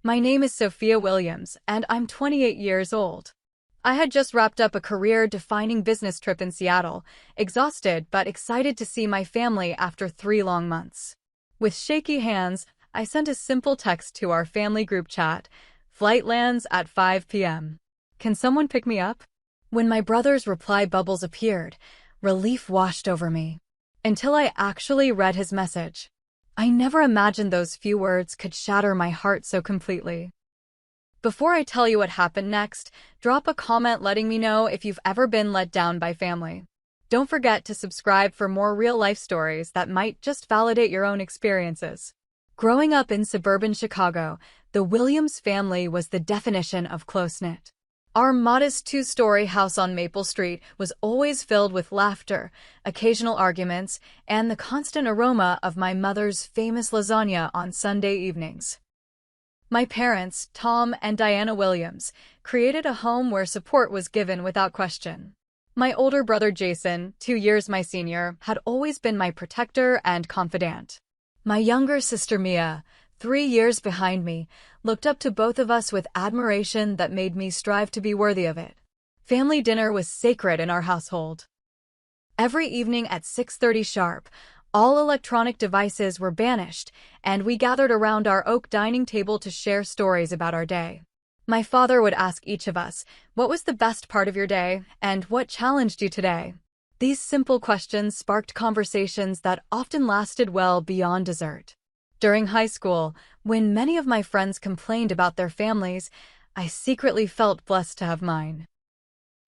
My name is Sophia Williams, and I'm 28 years old. I had just wrapped up a career-defining business trip in Seattle, exhausted but excited to see my family after 3 long months. With shaky hands, I sent a simple text to our family group chat. Flight lands at 5 p.m. Can someone pick me up? When my brother's reply bubbles appeared, relief washed over me. Until I actually read his message. I never imagined those few words could shatter my heart so completely. Before I tell you what happened next, drop a comment letting me know if you've ever been let down by family. Don't forget to subscribe for more real-life stories that might just validate your own experiences. Growing up in suburban Chicago, the Williams family was the definition of close-knit. Our modest 2-story house on Maple Street was always filled with laughter, occasional arguments, and the constant aroma of my mother's famous lasagna on Sunday evenings. My parents, Tom and Diana Williams, created a home where support was given without question. My older brother Jason, 2 years my senior, had always been my protector and confidant. My younger sister Mia, 3 years behind me, looked up to both of us with admiration that made me strive to be worthy of it. Family dinner was sacred in our household. Every evening at 6:30 sharp, all electronic devices were banished, and we gathered around our oak dining table to share stories about our day. My father would ask each of us, "What was the best part of your day, and what challenged you today?" These simple questions sparked conversations that often lasted well beyond dessert. During high school, when many of my friends complained about their families, I secretly felt blessed to have mine.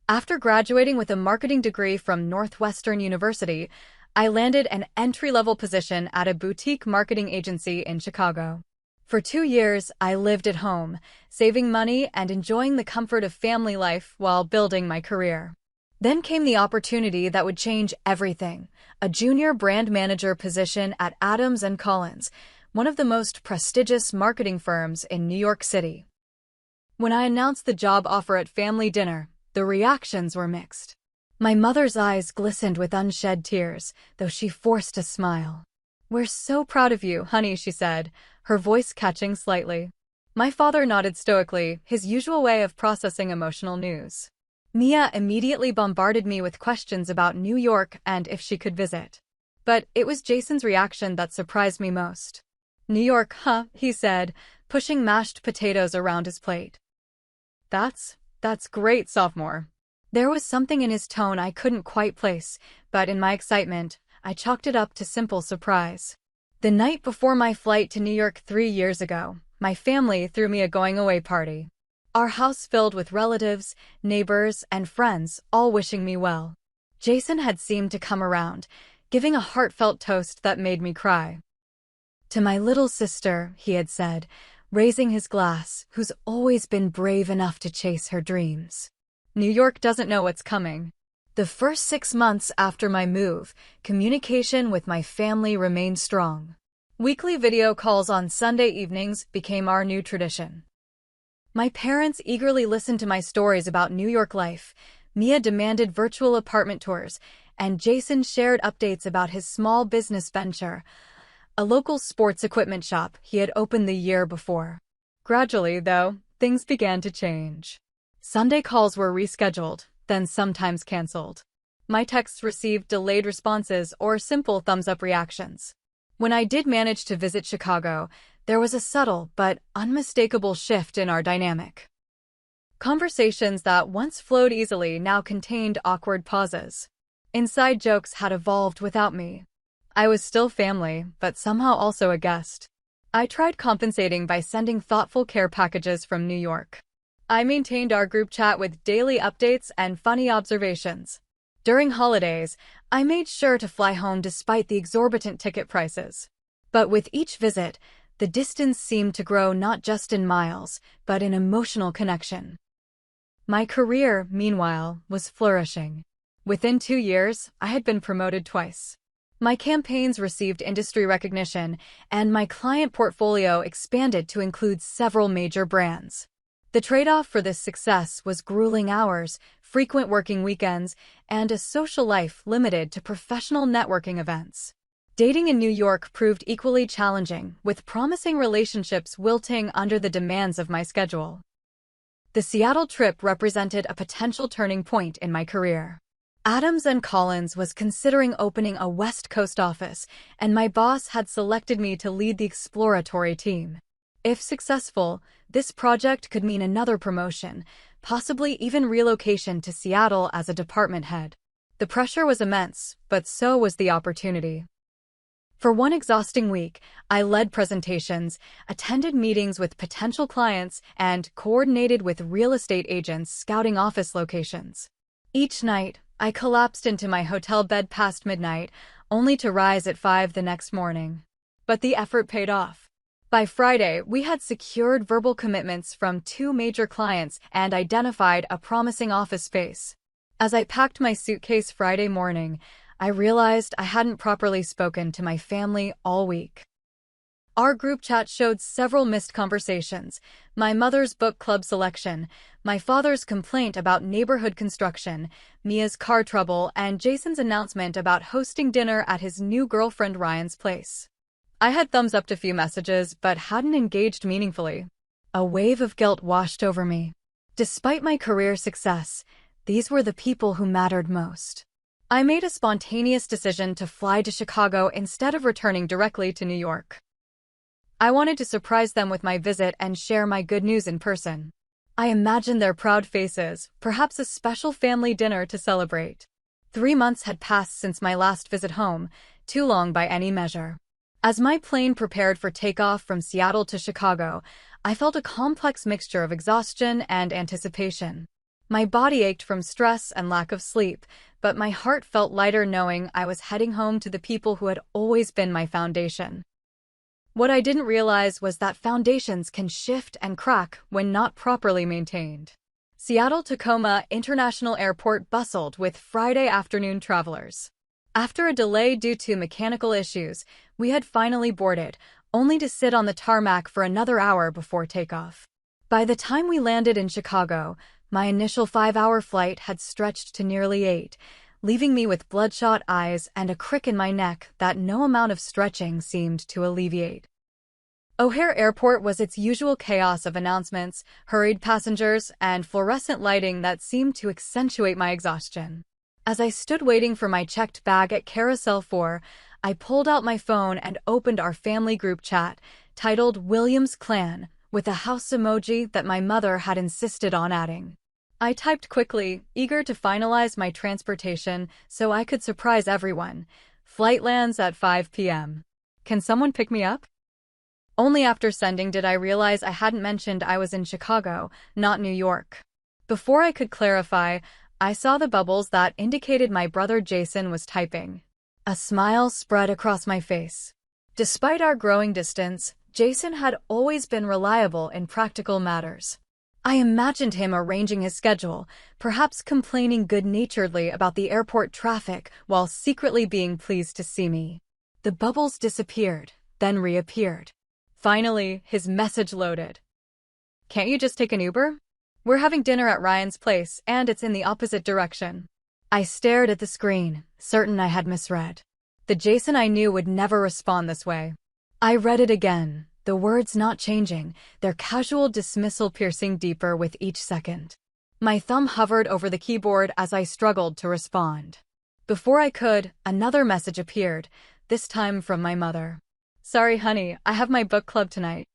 After graduating with a marketing degree from Northwestern University, I landed an entry-level position at a boutique marketing agency in Chicago. For 2 years, I lived at home, saving money and enjoying the comfort of family life while building my career. Then came the opportunity that would change everything, a junior brand manager position at Adams & Collins, one of the most prestigious marketing firms in New York City. When I announced the job offer at family dinner, the reactions were mixed. My mother's eyes glistened with unshed tears, though she forced a smile. "We're so proud of you, honey," she said, her voice catching slightly. My father nodded stoically, his usual way of processing emotional news. Mia immediately bombarded me with questions about New York and if she could visit. But it was Jason's reaction that surprised me most. "New York, huh?" he said, pushing mashed potatoes around his plate. That's great, sophomore." There was something in his tone I couldn't quite place, but in my excitement, I chalked it up to simple surprise. The night before my flight to New York 3 years ago, my family threw me a going-away party. Our house filled with relatives, neighbors, and friends, all wishing me well. Jason had seemed to come around, giving a heartfelt toast that made me cry. "To my little sister," he had said, raising his glass, "who's always been brave enough to chase her dreams. New York doesn't know what's coming." The first 6 months after my move, communication with my family remained strong. Weekly video calls on Sunday evenings became our new tradition. My parents eagerly listened to my stories about New York life. Mia demanded virtual apartment tours, and Jason shared updates about his small business venture, a local sports equipment shop he had opened the year before. Gradually, though, things began to change. Sunday calls were rescheduled, then sometimes canceled. My texts received delayed responses or simple thumbs-up reactions. When I did manage to visit Chicago, there was a subtle but unmistakable shift in our dynamic. Conversations that once flowed easily now contained awkward pauses. Inside jokes had evolved without me. I was still family, but somehow also a guest. I tried compensating by sending thoughtful care packages from New York. I maintained our group chat with daily updates and funny observations. During holidays, I made sure to fly home despite the exorbitant ticket prices. But with each visit, the distance seemed to grow not just in miles, but in emotional connection. My career, meanwhile, was flourishing. Within 2 years, I had been promoted twice. My campaigns received industry recognition, and my client portfolio expanded to include several major brands. The trade-off for this success was grueling hours, frequent working weekends, and a social life limited to professional networking events. Dating in New York proved equally challenging, with promising relationships wilting under the demands of my schedule. The Seattle trip represented a potential turning point in my career. Adams and Collins was considering opening a West Coast office, and my boss had selected me to lead the exploratory team. If successful, this project could mean another promotion, possibly even relocation to Seattle as a department head. The pressure was immense, but so was the opportunity. For one exhausting week, I led presentations, attended meetings with potential clients, and coordinated with real estate agents scouting office locations. Each night, I collapsed into my hotel bed past midnight, only to rise at 5 the next morning. But the effort paid off. By Friday, we had secured verbal commitments from 2 major clients and identified a promising office space. As I packed my suitcase Friday morning, I realized I hadn't properly spoken to my family all week. Our group chat showed several missed conversations: my mother's book club selection, my father's complaint about neighborhood construction, Mia's car trouble, and Jason's announcement about hosting dinner at his new girlfriend Ryan's place. I had thumbs up to few messages, but hadn't engaged meaningfully. A wave of guilt washed over me. Despite my career success, these were the people who mattered most. I made a spontaneous decision to fly to Chicago instead of returning directly to New York. I wanted to surprise them with my visit and share my good news in person. I imagined their proud faces, perhaps a special family dinner to celebrate. 3 months had passed since my last visit home, too long by any measure. As my plane prepared for takeoff from Seattle to Chicago, I felt a complex mixture of exhaustion and anticipation. My body ached from stress and lack of sleep, but my heart felt lighter knowing I was heading home to the people who had always been my foundation. What I didn't realize was that foundations can shift and crack when not properly maintained. Seattle-Tacoma International Airport bustled with Friday afternoon travelers. After a delay due to mechanical issues, we had finally boarded, only to sit on the tarmac for another hour before takeoff. By the time we landed in Chicago, my initial 5-hour flight had stretched to nearly 8, leaving me with bloodshot eyes and a crick in my neck that no amount of stretching seemed to alleviate. O'Hare Airport was its usual chaos of announcements, hurried passengers, and fluorescent lighting that seemed to accentuate my exhaustion. As I stood waiting for my checked bag at Carousel 4, I pulled out my phone and opened our family group chat, titled Williams Clan, with a house emoji that my mother had insisted on adding. I typed quickly, eager to finalize my transportation so I could surprise everyone. Flight lands at 5 p.m. Can someone pick me up? Only after sending did I realize I hadn't mentioned I was in Chicago, not New York. Before I could clarify, I saw the bubbles that indicated my brother Jason was typing. A smile spread across my face. Despite our growing distance, Jason had always been reliable in practical matters. I imagined him arranging his schedule, perhaps complaining good-naturedly about the airport traffic while secretly being pleased to see me. The bubbles disappeared, then reappeared. Finally, his message loaded. "Can't you just take an Uber? We're having dinner at Ryan's place, and it's in the opposite direction." I stared at the screen, certain I had misread. The Jason I knew would never respond this way. I read it again, the words not changing, their casual dismissal piercing deeper with each second. My thumb hovered over the keyboard as I struggled to respond. Before I could, another message appeared, this time from my mother. "Sorry, honey, I have my book club tonight.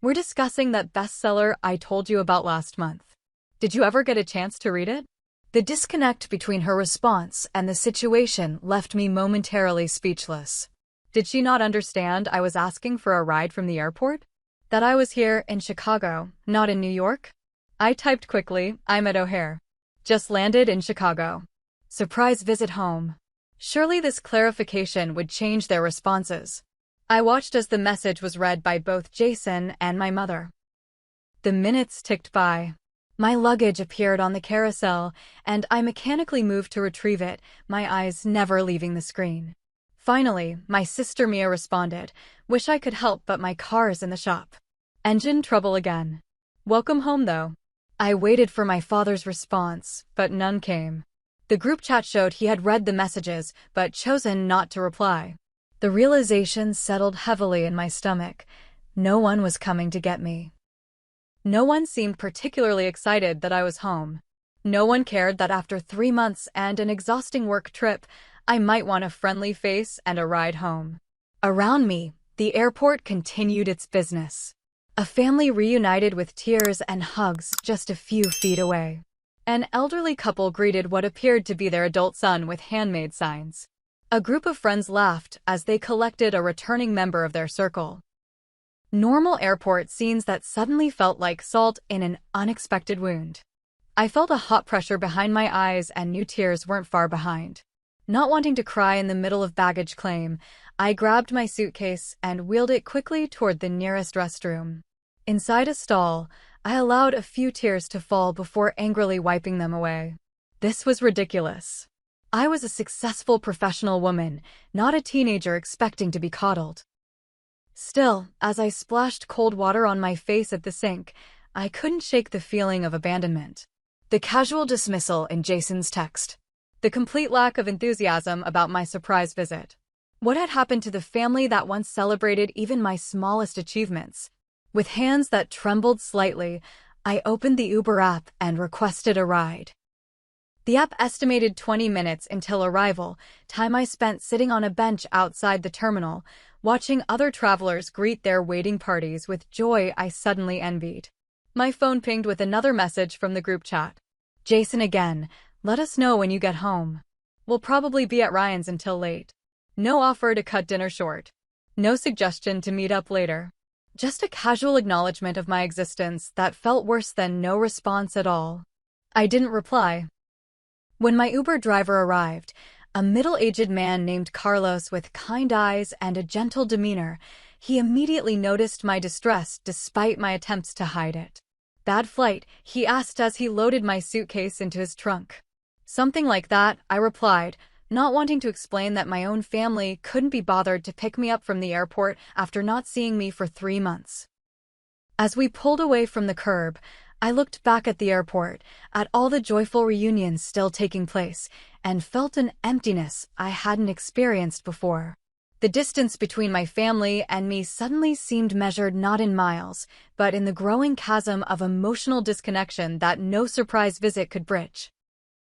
We're discussing that bestseller I told you about last month. Did you ever get a chance to read it?" The disconnect between her response and the situation left me momentarily speechless. Did she not understand I was asking for a ride from the airport? That I was here in Chicago, not in New York? I typed quickly, "I'm at O'Hare. Just landed in Chicago. Surprise visit home." Surely this clarification would change their responses. I watched as the message was read by both Jason and my mother. The minutes ticked by. My luggage appeared on the carousel, and I mechanically moved to retrieve it, my eyes never leaving the screen. Finally, my sister Mia responded, "Wish I could help, but my car's in the shop. Engine trouble again. Welcome home, though." I waited for my father's response, but none came. The group chat showed he had read the messages, but chosen not to reply. The realization settled heavily in my stomach. No one was coming to get me. No one seemed particularly excited that I was home. No one cared that after 3 months and an exhausting work trip, I might want a friendly face and a ride home. Around me, the airport continued its business. A family reunited with tears and hugs just a few feet away. An elderly couple greeted what appeared to be their adult son with handmade signs. A group of friends laughed as they collected a returning member of their circle. Normal airport scenes that suddenly felt like salt in an unexpected wound. I felt a hot pressure behind my eyes and knew tears weren't far behind. Not wanting to cry in the middle of baggage claim, I grabbed my suitcase and wheeled it quickly toward the nearest restroom. Inside a stall, I allowed a few tears to fall before angrily wiping them away. This was ridiculous. I was a successful professional woman, not a teenager expecting to be coddled. Still, as I splashed cold water on my face at the sink, I couldn't shake the feeling of abandonment. The casual dismissal in Jason's text. The complete lack of enthusiasm about my surprise visit. What had happened to the family that once celebrated even my smallest achievements? With hands that trembled slightly, I opened the Uber app and requested a ride. The app estimated 20 minutes until arrival, time I spent sitting on a bench outside the terminal, watching other travelers greet their waiting parties with joy I suddenly envied. My phone pinged with another message from the group chat. Jason again, let us know when you get home. We'll probably be at Ryan's until late. No offer to cut dinner short. No suggestion to meet up later. Just a casual acknowledgement of my existence that felt worse than no response at all. I didn't reply. When my Uber driver arrived, a middle-aged man named Carlos with kind eyes and a gentle demeanor, he immediately noticed my distress despite my attempts to hide it. Bad flight, he asked as he loaded my suitcase into his trunk. Something like that, I replied, not wanting to explain that my own family couldn't be bothered to pick me up from the airport after not seeing me for 3 months. As we pulled away from the curb, I looked back at the airport, at all the joyful reunions still taking place, and felt an emptiness I hadn't experienced before. The distance between my family and me suddenly seemed measured not in miles, but in the growing chasm of emotional disconnection that no surprise visit could bridge.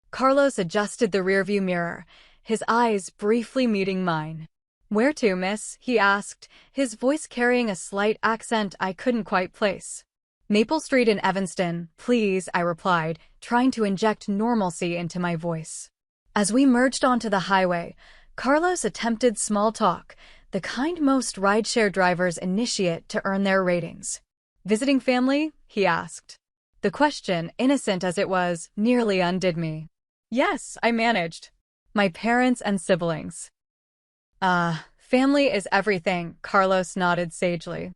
Carlos adjusted the rearview mirror, his eyes briefly meeting mine. "Where to, miss?" he asked, his voice carrying a slight accent I couldn't quite place. "Maple Street in Evanston, please," I replied, trying to inject normalcy into my voice. As we merged onto the highway, Carlos attempted small talk, the kind most rideshare drivers initiate to earn their ratings. "Visiting family?" he asked. The question, innocent as it was, nearly undid me. "Yes," I managed. "My parents and siblings." Family is everything," Carlos nodded sagely.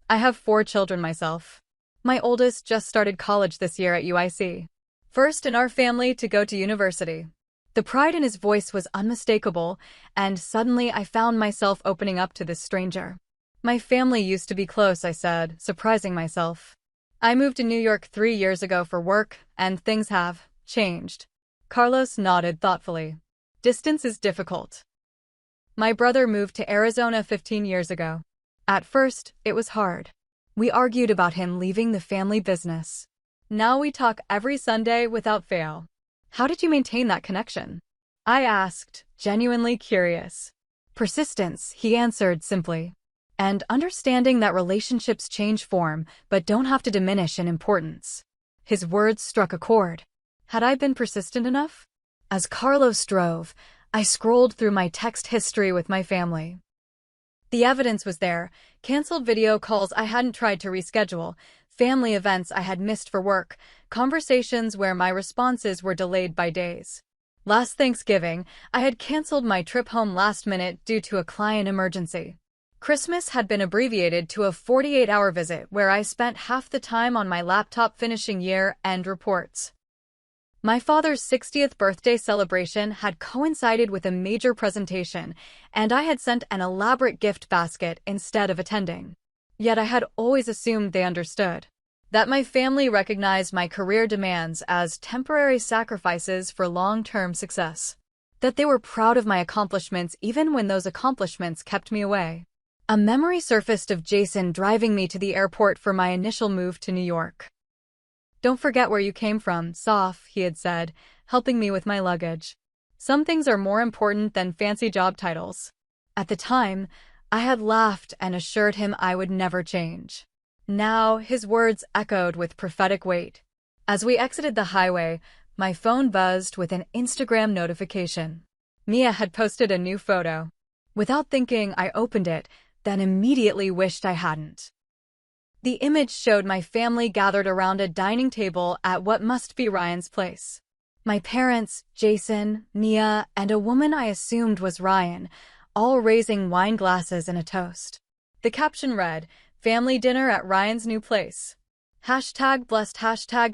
"I have 4 children myself. My oldest just started college this year at UIC. First in our family to go to university." The pride in his voice was unmistakable, and suddenly I found myself opening up to this stranger. "My family used to be close," I said, surprising myself. "I moved to New York 3 years ago for work, and things have changed." Carlos nodded thoughtfully. "Distance is difficult. My brother moved to Arizona 15 years ago. At first, it was hard. We argued about him leaving the family business. Now we talk every Sunday without fail." "How did you maintain that connection?" I asked, genuinely curious. "Persistence," he answered simply. "And understanding that relationships change form but don't have to diminish in importance." His words struck a chord. Had I been persistent enough? As Carlos drove, I scrolled through my text history with my family. The evidence was there: canceled video calls I hadn't tried to reschedule, family events I had missed for work, conversations where my responses were delayed by days. Last Thanksgiving, I had canceled my trip home last minute due to a client emergency. Christmas had been abbreviated to a 48-hour visit where I spent half the time on my laptop finishing year-end reports. My father's 60th birthday celebration had coincided with a major presentation, and I had sent an elaborate gift basket instead of attending. Yet I had always assumed they understood. That my family recognized my career demands as temporary sacrifices for long-term success. that they were proud of my accomplishments even when those accomplishments kept me away. A memory surfaced of Jason driving me to the airport for my initial move to New York. "Don't forget where you came from, Soph," he had said, helping me with my luggage. "Some things are more important than fancy job titles." At the time, I had laughed and assured him I would never change. Now, his words echoed with prophetic weight. As we exited the highway, my phone buzzed with an Instagram notification. Mia had posted a new photo. Without thinking, I opened it, then immediately wished I hadn't. The image showed my family gathered around a dining table at what must be Ryan's place. My parents, Jason, Mia, and a woman I assumed was Ryan, all raising wine glasses in a toast. The caption read, "Family dinner at Ryan's new place. #blessed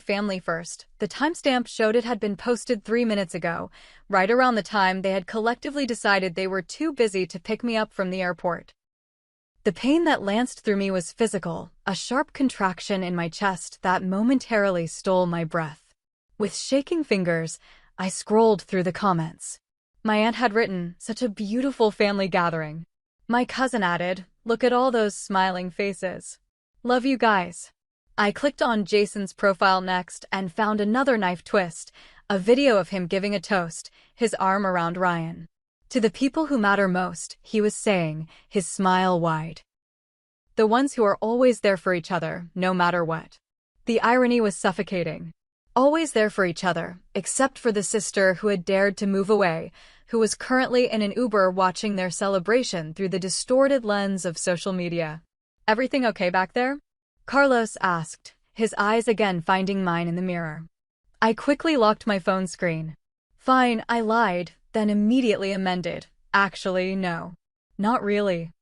#family first." The timestamp showed it had been posted 3 minutes ago, right around the time they had collectively decided they were too busy to pick me up from the airport. The pain that lanced through me was physical, a sharp contraction in my chest that momentarily stole my breath. With shaking fingers, I scrolled through the comments. My aunt had written, "Such a beautiful family gathering." My cousin added, "Look at all those smiling faces. Love you guys." I clicked on Jason's profile next and found another knife twist, a video of him giving a toast, his arm around Ryan. "To the people who matter most," he was saying, his smile wide. "The ones who are always there for each other, no matter what." The irony was suffocating. Always there for each other, except for the sister who had dared to move away, who was currently in an Uber watching their celebration through the distorted lens of social media. "Everything okay back there?" Carlos asked, his eyes again finding mine in the mirror. I quickly locked my phone screen. "Fine," I lied, then immediately amended. "Actually, no. Not really."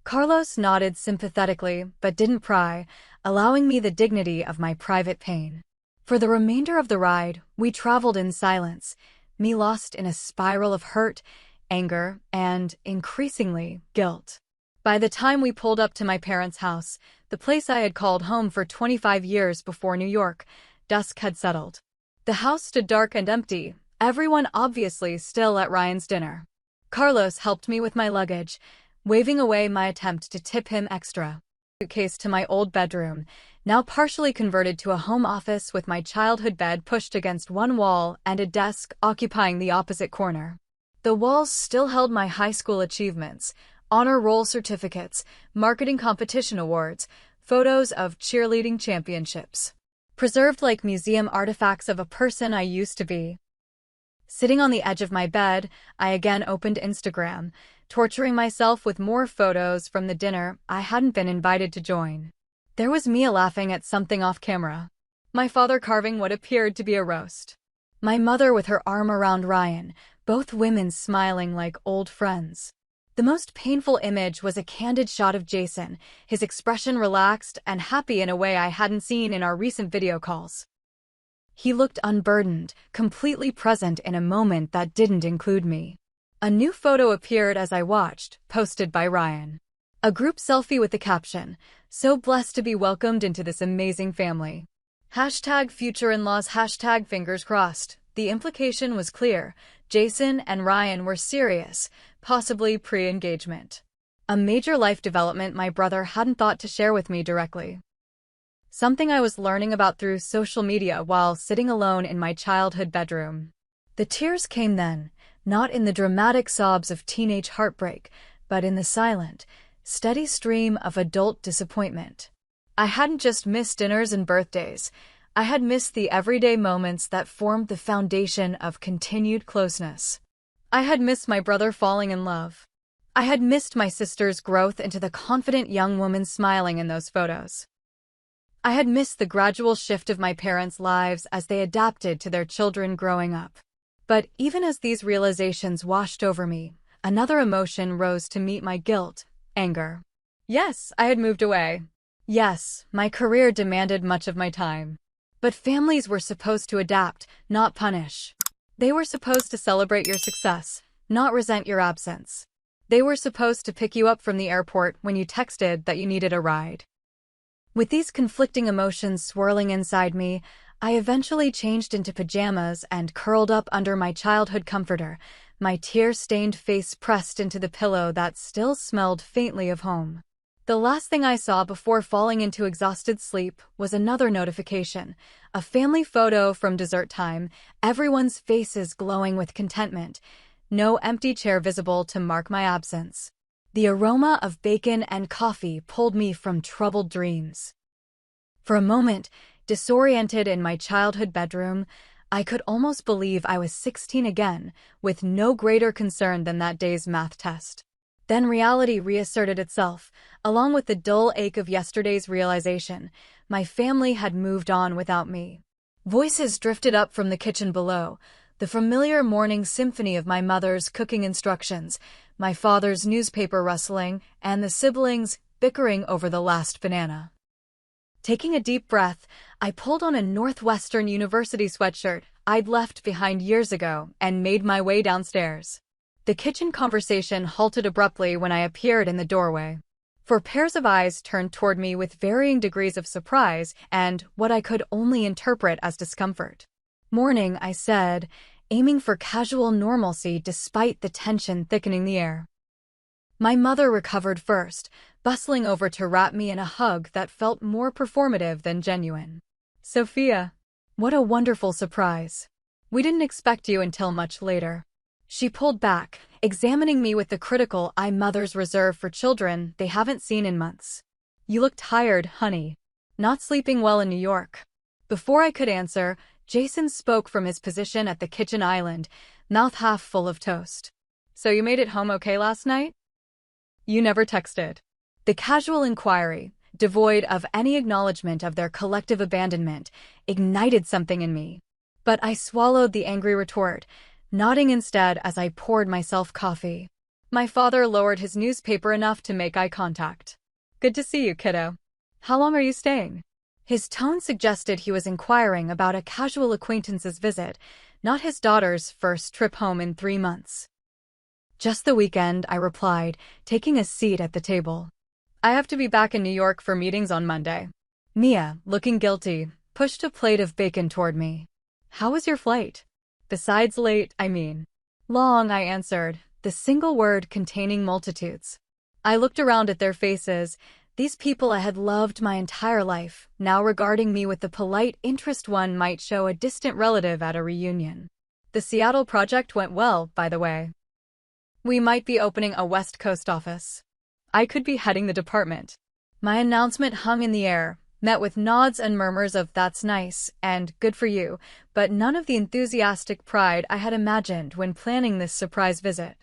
Carlos nodded sympathetically, but didn't pry, allowing me the dignity of my private pain. For the remainder of the ride, we traveled in silence, me lost in a spiral of hurt, anger, and, increasingly, guilt. By the time we pulled up to my parents' house, the place I had called home for 25 years before New York, dusk had settled. The house stood dark and empty, everyone obviously still at Ryan's dinner. Carlos helped me with my luggage, waving away my attempt to tip him extra. Suitcase to my old bedroom, now partially converted to a home office with my childhood bed pushed against one wall and a desk occupying the opposite corner. The walls still held my high school achievements, honor roll certificates, marketing competition awards, photos of cheerleading championships, preserved like museum artifacts of a person I used to be. Sitting on the edge of my bed, I again opened Instagram, torturing myself with more photos from the dinner I hadn't been invited to join. There was Mia laughing at something off camera. My father carving what appeared to be a roast. My mother with her arm around Ryan, both women smiling like old friends. The most painful image was a candid shot of Jason, his expression relaxed and happy in a way I hadn't seen in our recent video calls. He looked unburdened, completely present in a moment that didn't include me. A new photo appeared as I watched, posted by Ryan. A group selfie with the caption, "So blessed to be welcomed into this amazing family. #future in-laws #fingers crossed." The implication was clear. Jason and Ryan were serious, possibly pre-engagement. A major life development my brother hadn't thought to share with me directly. Something I was learning about through social media while sitting alone in my childhood bedroom. The tears came then, not in the dramatic sobs of teenage heartbreak, but in the silent, steady stream of adult disappointment. I hadn't just missed dinners and birthdays. I had missed the everyday moments that formed the foundation of continued closeness. I had missed my brother falling in love. I had missed my sister's growth into the confident young woman smiling in those photos. I had missed the gradual shift of my parents' lives as they adapted to their children growing up. But even as these realizations washed over me, another emotion rose to meet my guilt, anger. Yes, I had moved away. Yes, my career demanded much of my time. But families were supposed to adapt, not punish. They were supposed to celebrate your success, not resent your absence. They were supposed to pick you up from the airport when you texted that you needed a ride. With these conflicting emotions swirling inside me, I eventually changed into pajamas and curled up under my childhood comforter, my tear-stained face pressed into the pillow that still smelled faintly of home. The last thing I saw before falling into exhausted sleep was another notification, a family photo from dessert time, everyone's faces glowing with contentment, no empty chair visible to mark my absence. The aroma of bacon and coffee pulled me from troubled dreams. For a moment, disoriented in my childhood bedroom, I could almost believe I was 16 again, with no greater concern than that day's math test. Then reality reasserted itself, along with the dull ache of yesterday's realization. My family had moved on without me. Voices drifted up from the kitchen below, the familiar morning symphony of my mother's cooking instructions, my father's newspaper rustling, and the siblings bickering over the last banana. Taking a deep breath, I pulled on a Northwestern University sweatshirt I'd left behind years ago and made my way downstairs. The kitchen conversation halted abruptly when I appeared in the doorway. For pairs of eyes turned toward me with varying degrees of surprise and what I could only interpret as discomfort. "Morning," I said, aiming for casual normalcy despite the tension thickening the air. My mother recovered first, bustling over to wrap me in a hug that felt more performative than genuine. "Sophia, what a wonderful surprise. We didn't expect you until much later." She pulled back, examining me with the critical eye mothers reserve for children they haven't seen in months. "You look tired, honey. Not sleeping well in New York." Before I could answer, Jason spoke from his position at the kitchen island, mouth half full of toast. "So you made it home okay last night? You never texted." The casual inquiry, devoid of any acknowledgement of their collective abandonment, ignited something in me. But I swallowed the angry retort, nodding instead as I poured myself coffee. My father lowered his newspaper enough to make eye contact. "Good to see you, kiddo. How long are you staying?" His tone suggested he was inquiring about a casual acquaintance's visit, not his daughter's first trip home in 3 months. "Just the weekend," I replied, taking a seat at the table. "I have to be back in New York for meetings on Monday." Mia, looking guilty, pushed a plate of bacon toward me. "How was your flight?" "Besides late, I mean." "Long," I answered, the single word containing multitudes. I looked around at their faces, these people I had loved my entire life, now regarding me with the polite interest one might show a distant relative at a reunion. "The Seattle project went well, by the way. We might be opening a West Coast office. I could be heading the department." My announcement hung in the air, met with nods and murmurs of "that's nice" and "good for you," but none of the enthusiastic pride I had imagined when planning this surprise visit.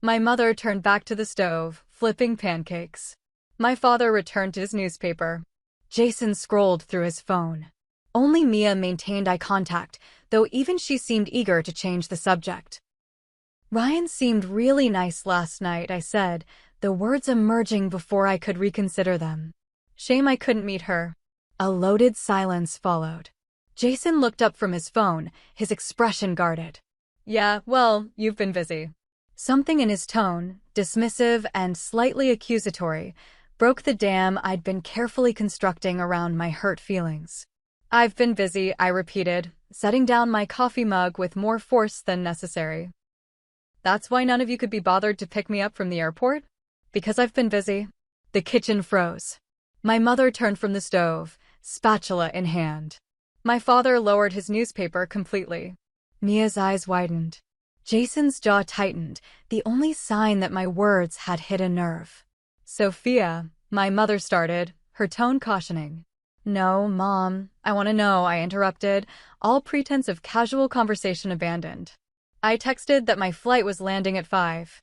My mother turned back to the stove, flipping pancakes. My father returned to his newspaper. Jason scrolled through his phone. Only Mia maintained eye contact, though even she seemed eager to change the subject. "Ryan seemed really nice last night," I said, the words emerging before I could reconsider them. "Shame I couldn't meet her." A loaded silence followed. Jason looked up from his phone, his expression guarded. "Yeah, well, you've been busy." Something in his tone, dismissive and slightly accusatory, broke the dam I'd been carefully constructing around my hurt feelings. "I've been busy," I repeated, setting down my coffee mug with more force than necessary. "That's why none of you could be bothered to pick me up from the airport? Because I've been busy?" The kitchen froze. My mother turned from the stove, spatula in hand. My father lowered his newspaper completely. Mia's eyes widened. Jason's jaw tightened, the only sign that my words had hit a nerve. "Sophia," my mother started, her tone cautioning. "No, Mom, I want to know," I interrupted, all pretense of casual conversation abandoned. "I texted that my flight was landing at 5.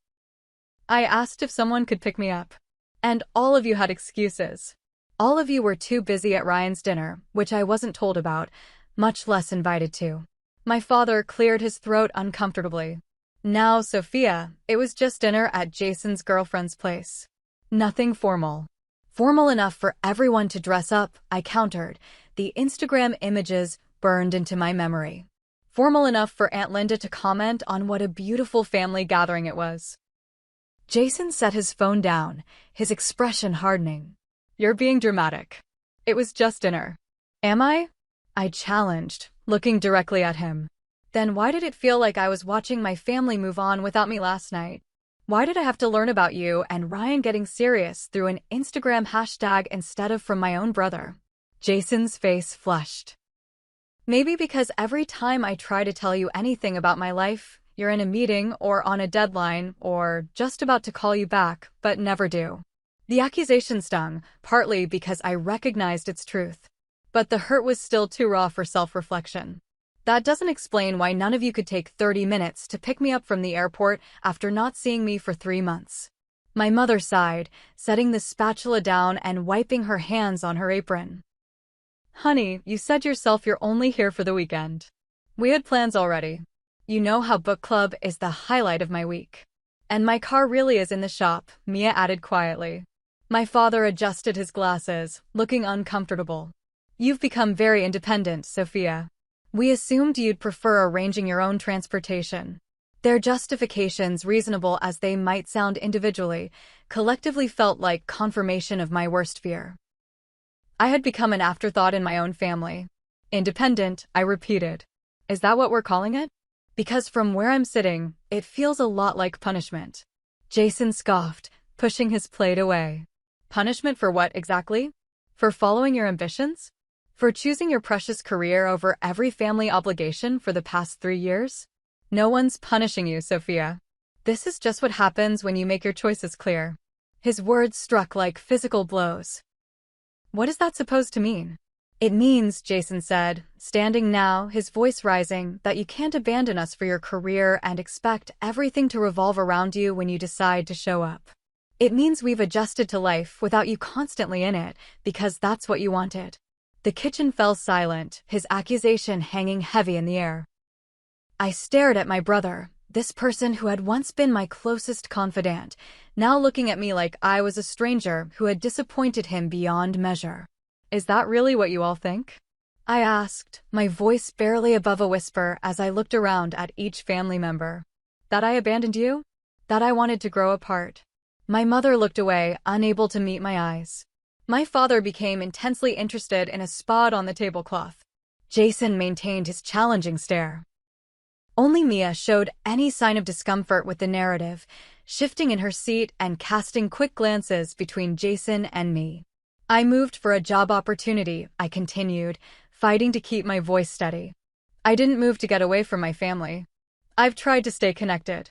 I asked if someone could pick me up. And all of you had excuses. All of you were too busy at Ryan's dinner, which I wasn't told about, much less invited to." My father cleared his throat uncomfortably. "Now, Sophia, it was just dinner at Jason's girlfriend's place. Nothing formal." "Formal enough for everyone to dress up," I countered, the Instagram images burned into my memory. "Formal enough for Aunt Linda to comment on what a beautiful family gathering it was." Jason set his phone down, his expression hardening. "You're being dramatic. It was just dinner." "Am I?" I challenged, looking directly at him. Then why did it feel like I was watching my family move on without me last night? Why did I have to learn about you and Ryan getting serious through an Instagram hashtag instead of from my own brother? Jason's face flushed. Maybe because every time I try to tell you anything about my life, you're in a meeting or on a deadline or just about to call you back, but never do. The accusation stung, partly because I recognized its truth. But the hurt was still too raw for self-reflection. That doesn't explain why none of you could take 30 minutes to pick me up from the airport after not seeing me for 3 months. My mother sighed, setting the spatula down and wiping her hands on her apron. Honey, you said yourself you're only here for the weekend. We had plans already. You know how book club is the highlight of my week. And my car really is in the shop, Mia added quietly. My father adjusted his glasses, looking uncomfortable. You've become very independent, Sophia. We assumed you'd prefer arranging your own transportation. Their justifications, reasonable as they might sound individually, collectively felt like confirmation of my worst fear. I had become an afterthought in my own family. Independent, I repeated. Is that what we're calling it? Because from where I'm sitting, it feels a lot like punishment. Jason scoffed, pushing his plate away. Punishment for what exactly? For following your ambitions? For choosing your precious career over every family obligation for the past 3 years? No one's punishing you, Sophia. This is just what happens when you make your choices clear. His words struck like physical blows. What is that supposed to mean? It means, Jason said, standing now, his voice rising, that you can't abandon us for your career and expect everything to revolve around you when you decide to show up. It means we've adjusted to life without you constantly in it, because that's what you wanted. The kitchen fell silent, his accusation hanging heavy in the air. I stared at my brother, this person who had once been my closest confidant, now looking at me like I was a stranger who had disappointed him beyond measure. Is that really what you all think? I asked, my voice barely above a whisper as I looked around at each family member. That I abandoned you? That I wanted to grow apart? My mother looked away, unable to meet my eyes. My father became intensely interested in a spot on the tablecloth. Jason maintained his challenging stare. Only Mia showed any sign of discomfort with the narrative, shifting in her seat and casting quick glances between Jason and me. I moved for a job opportunity, I continued, fighting to keep my voice steady. I didn't move to get away from my family. I've tried to stay connected.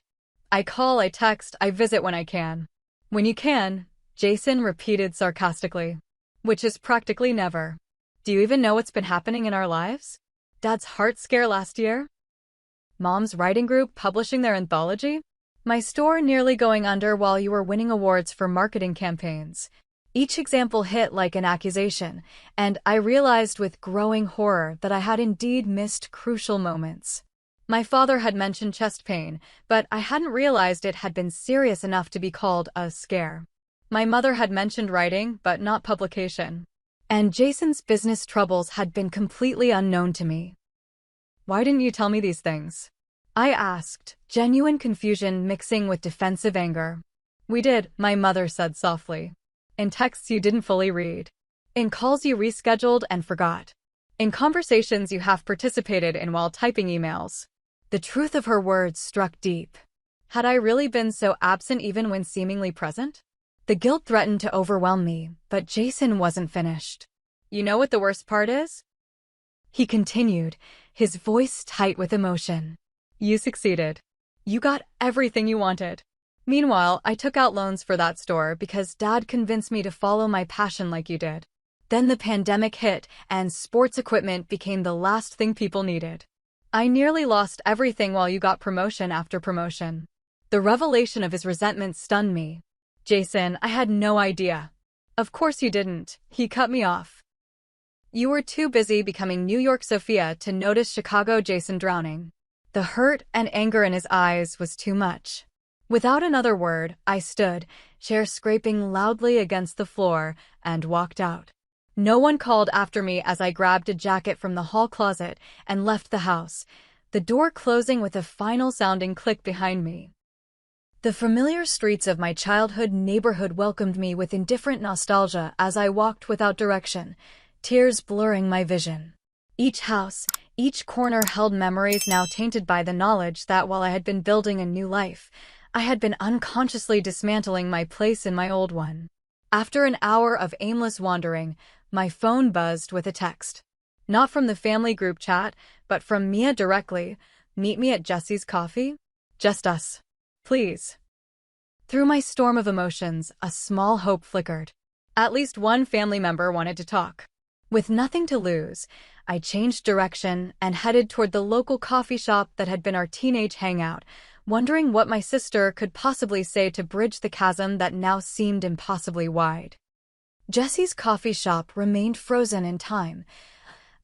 I call, I text, I visit when I can. When you can, Jason repeated sarcastically. Which is practically never. Do you even know what's been happening in our lives? Dad's heart scare last year? Mom's writing group publishing their anthology? My store nearly going under while you were winning awards for marketing campaigns. Each example hit like an accusation, and I realized with growing horror that I had indeed missed crucial moments. My father had mentioned chest pain, but I hadn't realized it had been serious enough to be called a scare. My mother had mentioned writing, but not publication. And Jason's business troubles had been completely unknown to me. Why didn't you tell me these things? I asked, genuine confusion mixing with defensive anger. We did, my mother said softly. In texts you didn't fully read. In calls you rescheduled and forgot. In conversations you half participated in while typing emails. The truth of her words struck deep. Had I really been so absent even when seemingly present? The guilt threatened to overwhelm me, but Jason wasn't finished. You know what the worst part is? He continued, his voice tight with emotion. You succeeded. You got everything you wanted. Meanwhile, I took out loans for that store because Dad convinced me to follow my passion like you did. Then the pandemic hit, and sports equipment became the last thing people needed. I nearly lost everything while you got promotion after promotion. The revelation of his resentment stunned me. Jason, I had no idea. Of course you didn't, he cut me off. You were too busy becoming New York Sophia to notice Chicago Jason drowning. The hurt and anger in his eyes was too much. Without another word, I stood, chair scraping loudly against the floor, and walked out. No one called after me as I grabbed a jacket from the hall closet and left the house, the door closing with a final sounding click behind me. The familiar streets of my childhood neighborhood welcomed me with indifferent nostalgia as I walked without direction, tears blurring my vision. Each house, each corner held memories now tainted by the knowledge that while I had been building a new life, I had been unconsciously dismantling my place in my old one. After an hour of aimless wandering, my phone buzzed with a text. Not from the family group chat, but from Mia directly. "Meet me at Jesse's coffee? Just us. Please." Through my storm of emotions, a small hope flickered. At least one family member wanted to talk. With nothing to lose, I changed direction and headed toward the local coffee shop that had been our teenage hangout, wondering what my sister could possibly say to bridge the chasm that now seemed impossibly wide. Jesse's coffee shop remained frozen in time,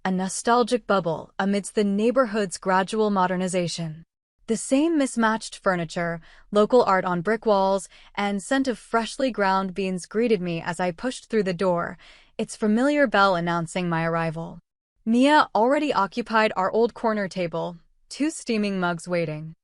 a nostalgic bubble amidst the neighborhood's gradual modernization. The same mismatched furniture, local art on brick walls, and scent of freshly ground beans greeted me as I pushed through the door, its familiar bell announcing my arrival. Mia already occupied our old corner table, 2 steaming mugs waiting.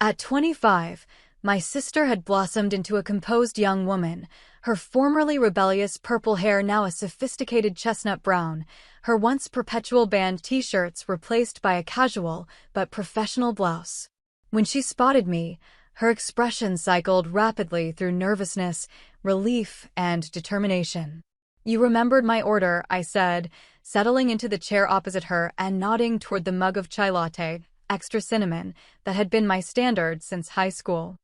At 25, my sister had blossomed into a composed young woman, her formerly rebellious purple hair now a sophisticated chestnut brown, her once perpetual band t-shirts replaced by a casual but professional blouse. When she spotted me, her expression cycled rapidly through nervousness, relief, and determination. "You remembered my order," I said, settling into the chair opposite her and nodding toward the mug of chai latte, extra cinnamon, that had been my standard since high school.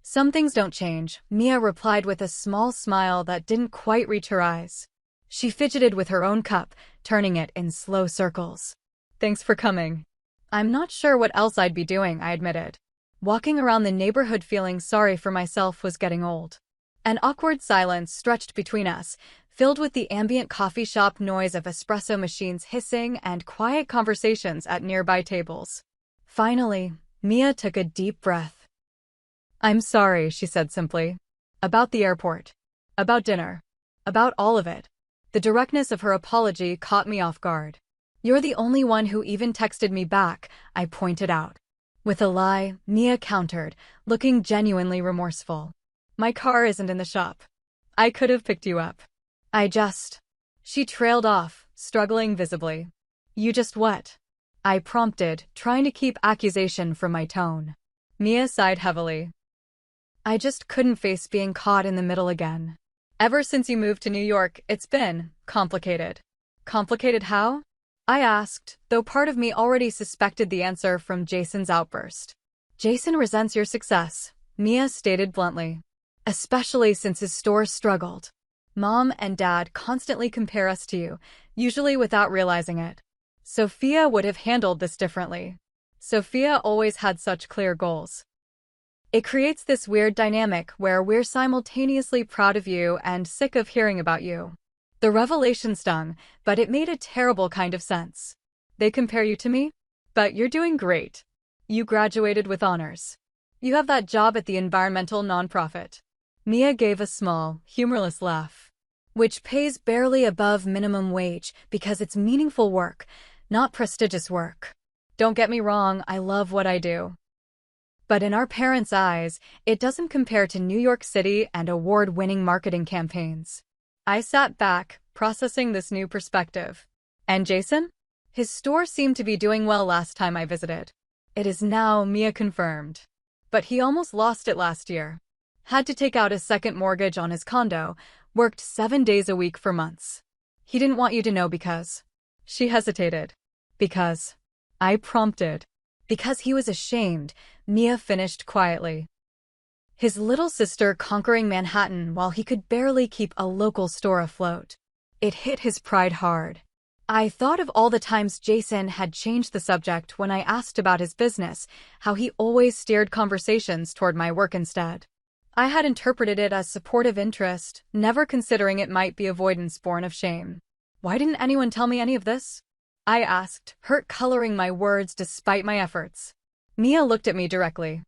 "Some things don't change," Mia replied with a small smile that didn't quite reach her eyes. She fidgeted with her own cup, turning it in slow circles. "Thanks for coming." "I'm not sure what else I'd be doing," I admitted. Walking around the neighborhood feeling sorry for myself was getting old. An awkward silence stretched between us, filled with the ambient coffee shop noise of espresso machines hissing and quiet conversations at nearby tables. Finally, Mia took a deep breath. "I'm sorry," she said simply. "About the airport. About dinner. About all of it." The directness of her apology caught me off guard. "You're the only one who even texted me back," I pointed out. With a lie, Mia countered, looking genuinely remorseful. "My car isn't in the shop. I could have picked you up. She trailed off, struggling visibly. "You just what?" I prompted, trying to keep accusation from my tone. Mia sighed heavily. "I just couldn't face being caught in the middle again. Ever since you moved to New York, it's been complicated." "Complicated how?" I asked, though part of me already suspected the answer from Jason's outburst. "Jason resents your success," Mia stated bluntly. "Especially since his store struggled. Mom and Dad constantly compare us to you, usually without realizing it. Sophia would have handled this differently. Sophia always had such clear goals. It creates this weird dynamic where we're simultaneously proud of you and sick of hearing about you." The revelation stung, but it made a terrible kind of sense. "They compare you to me? But you're doing great. You graduated with honors. You have that job at the environmental nonprofit." Mia gave a small, humorless laugh. "Which pays barely above minimum wage because it's meaningful work, not prestigious work. Don't get me wrong, I love what I do. But in our parents' eyes, it doesn't compare to New York City and award-winning marketing campaigns." I sat back, processing this new perspective. "And Jason? His store seemed to be doing well last time I visited." "It is now," Mia confirmed. "But he almost lost it last year. Had to take out a second mortgage on his condo, worked 7 days a week for months. He didn't want you to know because..." She hesitated. "Because..." I prompted. "Because he was ashamed," Mia finished quietly. His little sister conquering Manhattan while he could barely keep a local store afloat. It hit his pride hard. I thought of all the times Jason had changed the subject when I asked about his business, how he always steered conversations toward my work instead. I had interpreted it as supportive interest, never considering it might be avoidance born of shame. "Why didn't anyone tell me any of this?" I asked, hurt coloring my words despite my efforts. Mia looked at me directly.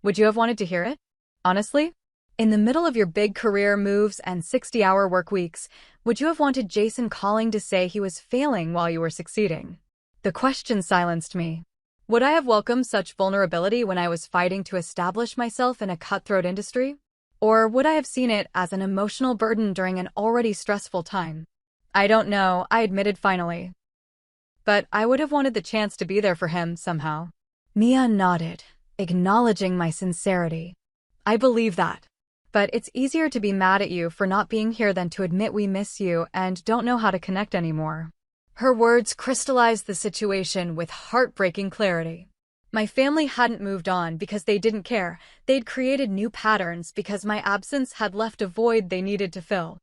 "Would you have wanted to hear it? Honestly? In the middle of your big career moves and 60-hour work weeks, would you have wanted Jason calling to say he was failing while you were succeeding?" The question silenced me. Would I have welcomed such vulnerability when I was fighting to establish myself in a cutthroat industry? Or would I have seen it as an emotional burden during an already stressful time? "I don't know," I admitted finally. but I would have wanted the chance to be there for him somehow. Mia nodded, acknowledging my sincerity. I believe that. But it's easier to be mad at you for not being here than to admit we miss you and don't know how to connect anymore. Her words crystallized the situation with heartbreaking clarity. My family hadn't moved on because they didn't care. They'd created new patterns because my absence had left a void they needed to fill.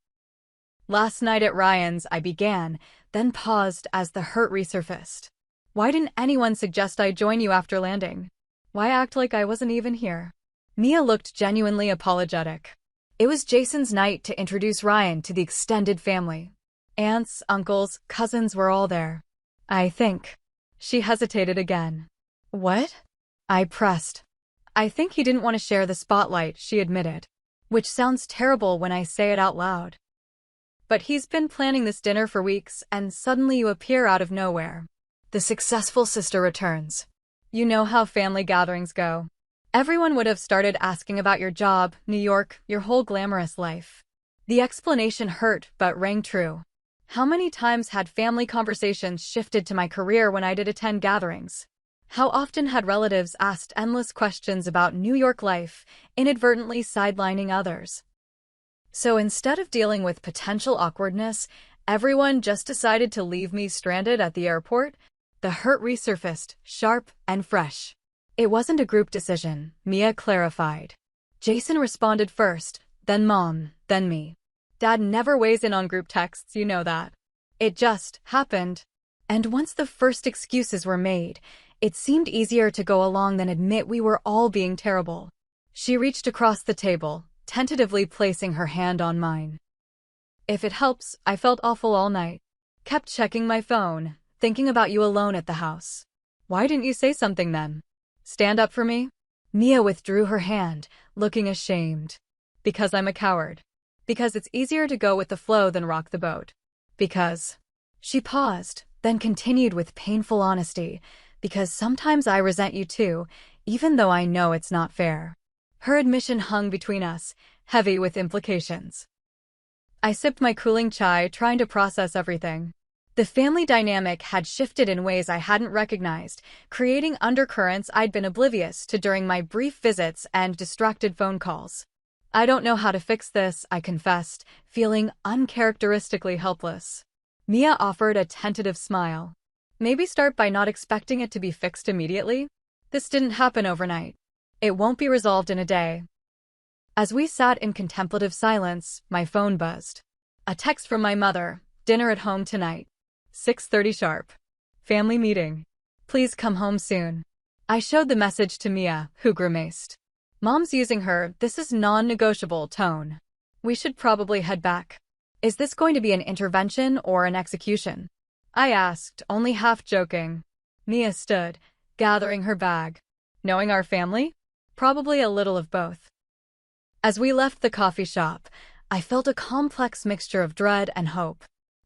Last night at Ryan's, I began, then paused as the hurt resurfaced. Why didn't anyone suggest I join you after landing? Why act like I wasn't even here? Mia looked genuinely apologetic. It was Jason's night to introduce Ryan to the extended family. Aunts, uncles, cousins were all there. I think. She hesitated again. What? I pressed. I think he didn't want to share the spotlight, she admitted. Which sounds terrible when I say it out loud. But he's been planning this dinner for weeks, and suddenly you appear out of nowhere. The successful sister returns. You know how family gatherings go. Everyone would have started asking about your job, New York, your whole glamorous life. The explanation hurt, but rang true. How many times had family conversations shifted to my career when I did attend gatherings? How often had relatives asked endless questions about New York life, inadvertently sidelining others? So instead of dealing with potential awkwardness, everyone just decided to leave me stranded at the airport? The hurt resurfaced, sharp and fresh. It wasn't a group decision, Mia clarified. Jason responded first, then Mom, then me. Dad never weighs in on group texts, you know that. It just happened. And once the first excuses were made, it seemed easier to go along than admit we were all being terrible. She reached across the table, tentatively placing her hand on mine. If it helps, I felt awful all night. Kept checking my phone, thinking about you alone at the house. Why didn't you say something then? Stand up for me? Mia withdrew her hand, looking ashamed. Because I'm a coward. Because it's easier to go with the flow than rock the boat. Because. She paused, then continued with painful honesty. Because sometimes I resent you too, even though I know it's not fair. Her admission hung between us, heavy with implications. I sipped my cooling chai, trying to process everything. The family dynamic had shifted in ways I hadn't recognized, creating undercurrents I'd been oblivious to during my brief visits and distracted phone calls. I don't know how to fix this, I confessed, feeling uncharacteristically helpless. Mia offered a tentative smile. Maybe start by not expecting it to be fixed immediately? This didn't happen overnight. It won't be resolved in a day. As we sat in contemplative silence, my phone buzzed. A text from my mother, dinner at home tonight. 6:30 sharp. Family meeting. Please come home soon. I showed the message to Mia, who grimaced. Mom's using her "this is non-negotiable" tone. We should probably head back. Is this going to be an intervention or an execution? I asked, only half joking. Mia stood, gathering her bag. Knowing our family? Probably a little of both. As we left the coffee shop, I felt a complex mixture of dread and hope.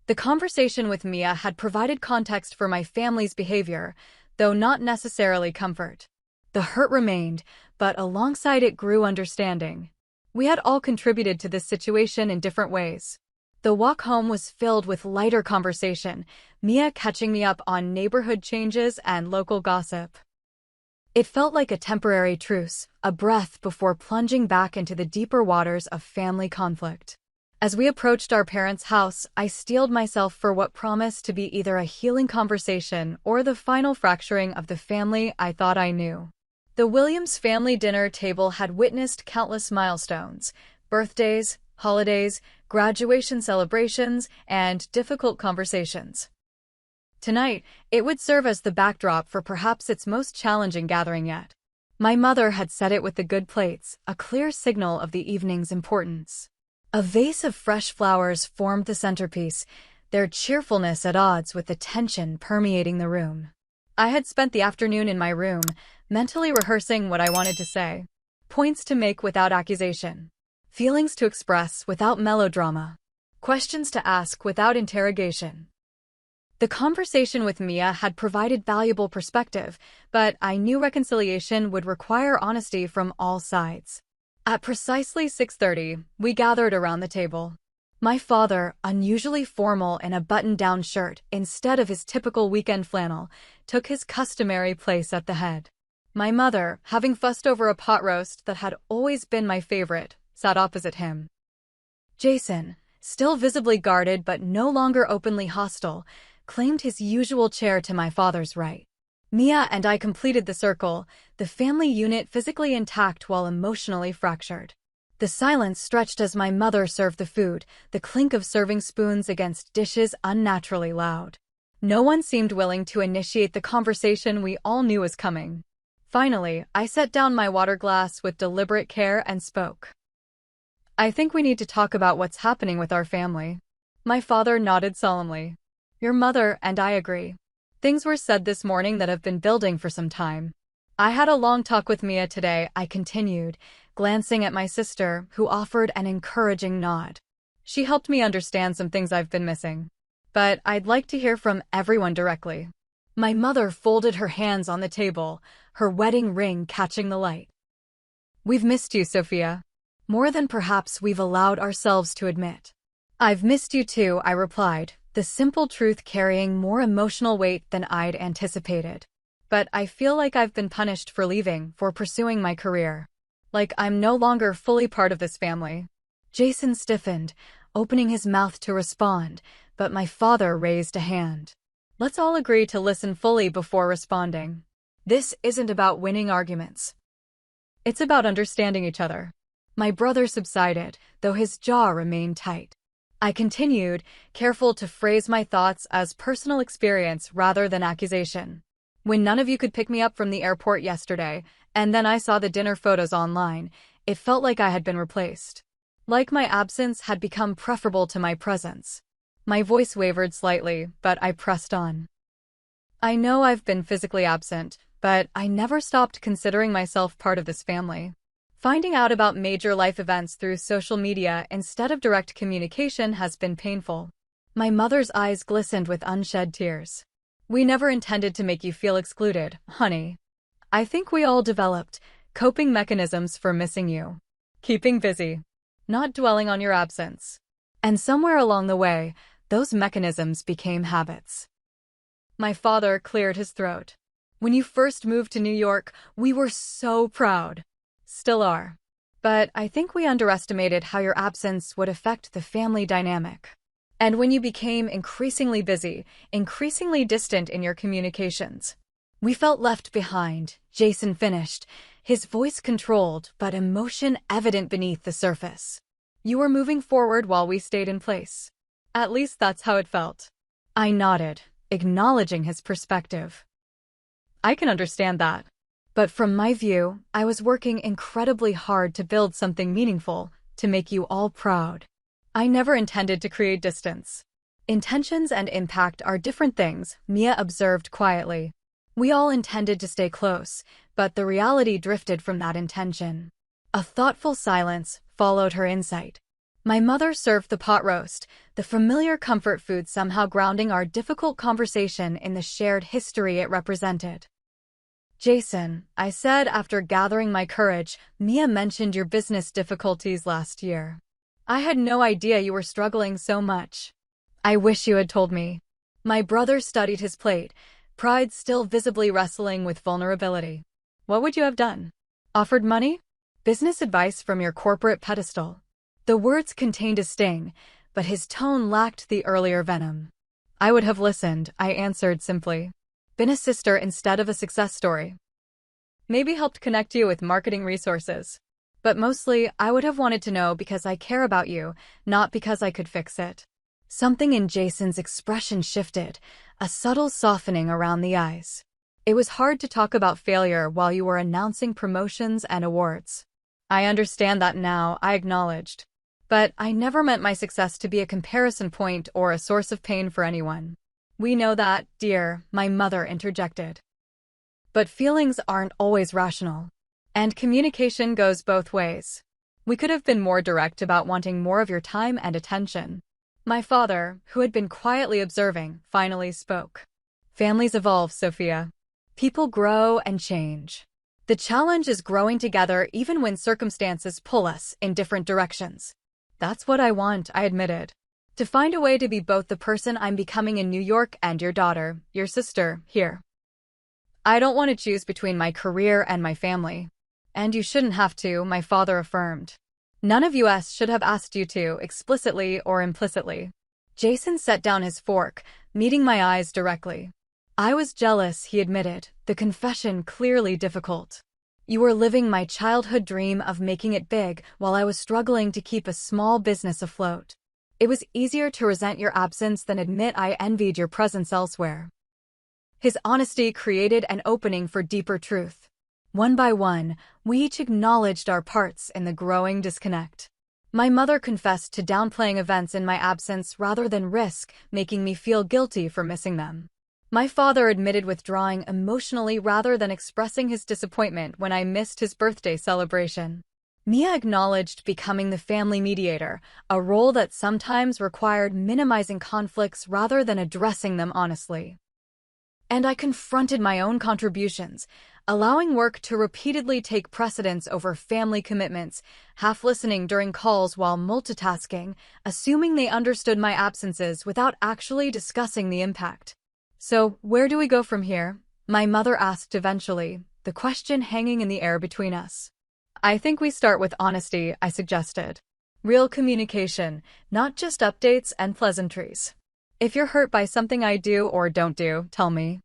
The conversation with Mia had provided context for my family's behavior, though not necessarily comfort. The hurt remained, but alongside it grew understanding. We had all contributed to this situation in different ways. The walk home was filled with lighter conversation, Mia catching me up on neighborhood changes and local gossip. It felt like a temporary truce, a breath before plunging back into the deeper waters of family conflict. As we approached our parents' house, I steeled myself for what promised to be either a healing conversation or the final fracturing of the family I thought I knew. The Williams family dinner table had witnessed countless milestones, birthdays, holidays, graduation celebrations, and difficult conversations. Tonight, it would serve as the backdrop for perhaps its most challenging gathering yet. My mother had set it with the good plates, a clear signal of the evening's importance. A vase of fresh flowers formed the centerpiece, their cheerfulness at odds with the tension permeating the room. I had spent the afternoon in my room, mentally rehearsing what I wanted to say. Points to make without accusation. Feelings to express without melodrama. Questions to ask without interrogation. The conversation with Mia had provided valuable perspective, but I knew reconciliation would require honesty from all sides. At precisely 6:30, we gathered around the table. My father, unusually formal in a button-down shirt instead of his typical weekend flannel, took his customary place at the head. My mother, having fussed over a pot roast that had always been my favorite, sat opposite him. Jason, still visibly guarded but no longer openly hostile, claimed his usual chair to my father's right. Mia and I completed the circle, the family unit physically intact while emotionally fractured. The silence stretched as my mother served the food, the clink of serving spoons against dishes unnaturally loud. No one seemed willing to initiate the conversation we all knew was coming. Finally, I set down my water glass with deliberate care and spoke. I think we need to talk about what's happening with our family. My father nodded solemnly. Your mother and I agree. Things were said this morning that have been building for some time. I had a long talk with Mia today, I continued, glancing at my sister, who offered an encouraging nod. She helped me understand some things I've been missing. But I'd like to hear from everyone directly. My mother folded her hands on the table, her wedding ring catching the light. We've missed you, Sophia. More than perhaps we've allowed ourselves to admit. I've missed you too, I replied, the simple truth carrying more emotional weight than I'd anticipated. But I feel like I've been punished for leaving, for pursuing my career. Like I'm no longer fully part of this family. Jason stiffened, opening his mouth to respond, but my father raised a hand. Let's all agree to listen fully before responding. This isn't about winning arguments. It's about understanding each other. My brother subsided, though his jaw remained tight. I continued, careful to phrase my thoughts as personal experience rather than accusation. When none of you could pick me up from the airport yesterday, and then I saw the dinner photos online, it felt like I had been replaced. Like my absence had become preferable to my presence. My voice wavered slightly, but I pressed on. I know I've been physically absent, but I never stopped considering myself part of this family. Finding out about major life events through social media instead of direct communication has been painful. My mother's eyes glistened with unshed tears. We never intended to make you feel excluded, honey. I think we all developed coping mechanisms for missing you. Keeping busy. Not dwelling on your absence. And somewhere along the way, those mechanisms became habits. My father cleared his throat. When you first moved to New York, we were so proud. Still are. But I think we underestimated how your absence would affect the family dynamic. And when you became increasingly busy, increasingly distant in your communications, we felt left behind, Jason finished, his voice controlled but emotion evident beneath the surface. You were moving forward while we stayed in place. At least that's how it felt. I nodded, acknowledging his perspective. I can understand that. But from my view, I was working incredibly hard to build something meaningful, to make you all proud. I never intended to create distance. Intentions and impact are different things, Mia observed quietly. We all intended to stay close, but the reality drifted from that intention. A thoughtful silence followed her insight. My mother served the pot roast, the familiar comfort food somehow grounding our difficult conversation in the shared history it represented. Jason, I said after gathering my courage, Mia mentioned your business difficulties last year. I had no idea you were struggling so much. I wish you had told me. My brother studied his plate, pride still visibly wrestling with vulnerability. What would you have done? Offered money? Business advice from your corporate pedestal? The words contained a sting, but his tone lacked the earlier venom. I would have listened, I answered simply. Been a sister instead of a success story. Maybe helped connect you with marketing resources. But mostly, I would have wanted to know because I care about you, not because I could fix it. Something in Jason's expression shifted, a subtle softening around the eyes. It was hard to talk about failure while you were announcing promotions and awards. I understand that now, I acknowledged. But I never meant my success to be a comparison point or a source of pain for anyone. We know that, dear, my mother interjected. But feelings aren't always rational. And communication goes both ways. We could have been more direct about wanting more of your time and attention. My father, who had been quietly observing, finally spoke. Families evolve, Sophia. People grow and change. The challenge is growing together even when circumstances pull us in different directions. That's what I want, I admitted. To find a way to be both the person I'm becoming in New York and your daughter, your sister, here. I don't want to choose between my career and my family. And you shouldn't have to, my father affirmed. None of us should have asked you to, explicitly or implicitly. Jason set down his fork, meeting my eyes directly. I was jealous, he admitted, the confession clearly difficult. You were living my childhood dream of making it big while I was struggling to keep a small business afloat. It was easier to resent your absence than admit I envied your presence elsewhere. His honesty created an opening for deeper truth. One by one, we each acknowledged our parts in the growing disconnect. My mother confessed to downplaying events in my absence rather than risk making me feel guilty for missing them. My father admitted withdrawing emotionally rather than expressing his disappointment when I missed his birthday celebration. Mia acknowledged becoming the family mediator, a role that sometimes required minimizing conflicts rather than addressing them honestly. And I confronted my own contributions, allowing work to repeatedly take precedence over family commitments, half listening during calls while multitasking, assuming they understood my absences without actually discussing the impact. So, where do we go from here? My mother asked eventually, the question hanging in the air between us. I think we start with honesty, I suggested. Real communication, not just updates and pleasantries. If you're hurt by something I do or don't do, tell me.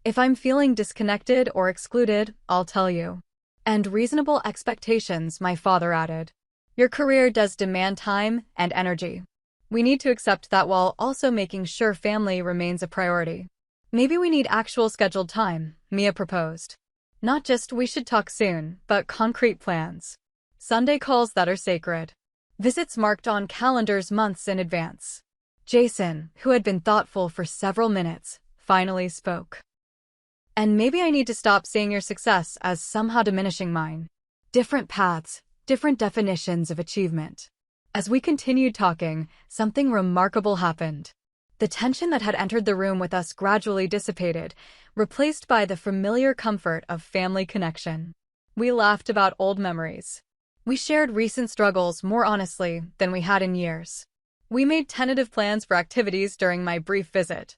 If I'm feeling disconnected or excluded, I'll tell you. And reasonable expectations, my father added. Your career does demand time and energy. We need to accept that while also making sure family remains a priority. Maybe we need actual scheduled time, Mia proposed. Not just we should talk soon, but concrete plans. Sunday calls that are sacred. Visits marked on calendars months in advance. Jason, who had been thoughtful for several minutes, finally spoke. And maybe I need to stop seeing your success as somehow diminishing mine. Different paths, different definitions of achievement. As we continued talking, something remarkable happened. The tension that had entered the room with us gradually dissipated, replaced by the familiar comfort of family connection. We laughed about old memories. We shared recent struggles more honestly than we had in years. We made tentative plans for activities during my brief visit.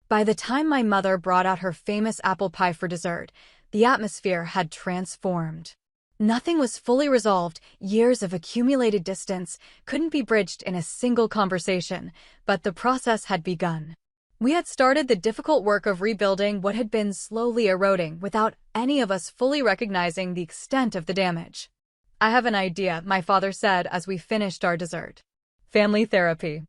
By the time my mother brought out her famous apple pie for dessert, the atmosphere had transformed. Nothing was fully resolved, years of accumulated distance couldn't be bridged in a single conversation, but the process had begun. We had started the difficult work of rebuilding what had been slowly eroding without any of us fully recognizing the extent of the damage. I have an idea, my father said as we finished our dessert. Family therapy.